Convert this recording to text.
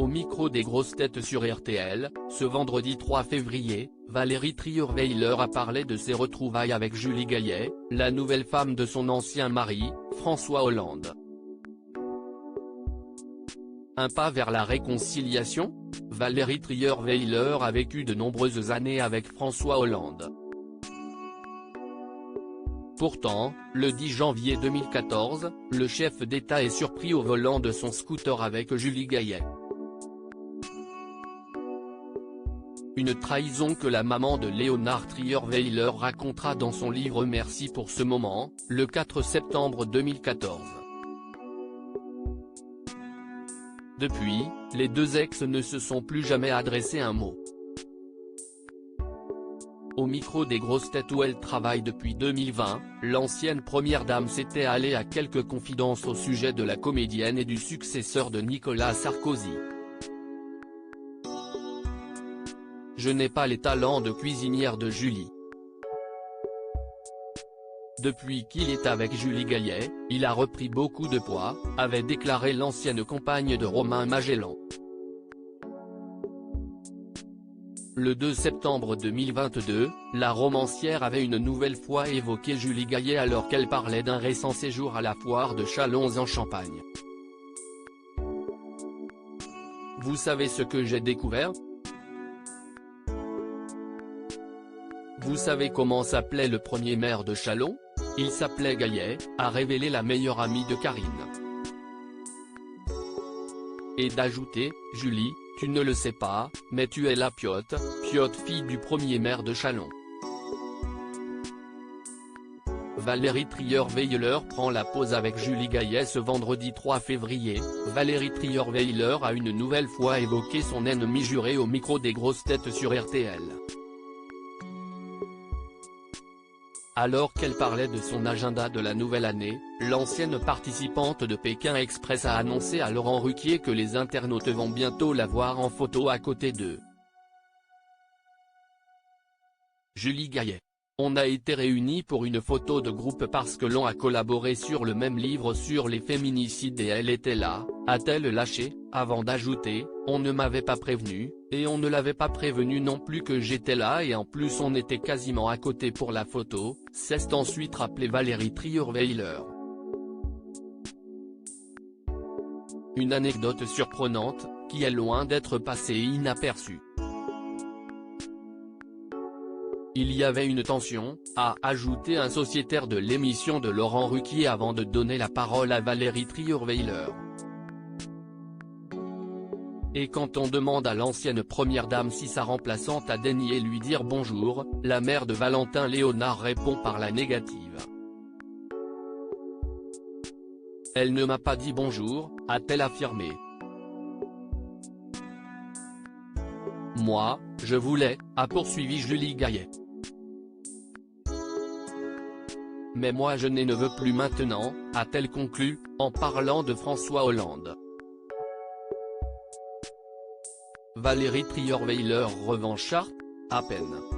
micro des grosses têtes sur RTL, ce vendredi 3 février, Valérie Trierweiler a parlé de ses retrouvailles avec Julie Gaillet, la nouvelle femme de son ancien mari, François Hollande. Un pas vers la réconciliation ? Valérie Trierweiler a vécu de nombreuses années avec François Hollande. Pourtant, le 10 janvier 2014, le chef d'État est surpris au volant de son scooter avec Julie Gaillet. Une trahison que la maman de Léonard Trierweiler racontera dans son livre Merci pour ce moment, le 4 septembre 2014. Depuis, les deux ex ne se sont plus jamais adressé un mot. Au micro des grosses têtes où elle travaille depuis 2020, l'ancienne première dame s'était allée à quelques confidences au sujet de la comédienne et du successeur de Nicolas Sarkozy. Je n'ai pas les talents de cuisinière de Julie. Depuis qu'il est avec Julie Gaillet, il a repris beaucoup de poids, avait déclaré l'ancienne compagne de Romain Magellan. Le 2 septembre 2022, la romancière avait une nouvelle fois évoqué Julie Gaillet alors qu'elle parlait d'un récent séjour à la foire de Châlons en Champagne. Vous savez ce que j'ai découvert ? Vous savez comment s'appelait le premier maire de Châlons ? Il s'appelait Gaillet, a révélé la meilleure amie de Karine. Et d'ajouter, Julie, tu ne le sais pas, mais tu es la Piotte, fille du premier maire de Châlons. Valérie Trierweiler prend la pause avec Julie Gaillet ce vendredi 3 février, Valérie Trierweiler a une nouvelle fois évoqué son ennemi juré au micro des grosses têtes sur RTL. Alors qu'elle parlait de son agenda de la nouvelle année, l'ancienne participante de Pékin Express a annoncé à Laurent Ruquier que les internautes vont bientôt la voir en photo à côté d'eux. Julie Gaillet. On a été réunis pour une photo de groupe parce que l'on a collaboré sur le même livre sur les féminicides et elle était là, a-t-elle lâché, avant d'ajouter, on ne m'avait pas prévenu, et on ne l'avait pas prévenu non plus que j'étais là et en plus on était quasiment à côté pour la photo, s'est ensuite rappelé Valérie Trierweiler. Une anecdote surprenante, qui est loin d'être passée inaperçue. Il y avait une tension, a ajouté un sociétaire de l'émission de Laurent Ruquier avant de donner la parole à Valérie Trierweiler. Et quand on demande à l'ancienne première dame si sa remplaçante a daigné lui dire bonjour, la mère de Valentin Léonard répond par la négative. Elle ne m'a pas dit bonjour, a-t-elle affirmé. Moi, je voulais, a poursuivi Julie Gaillet. Mais moi je ne veux plus maintenant, a-t-elle conclu, en parlant de François Hollande. Valérie Trierweiler revanchard ? À peine.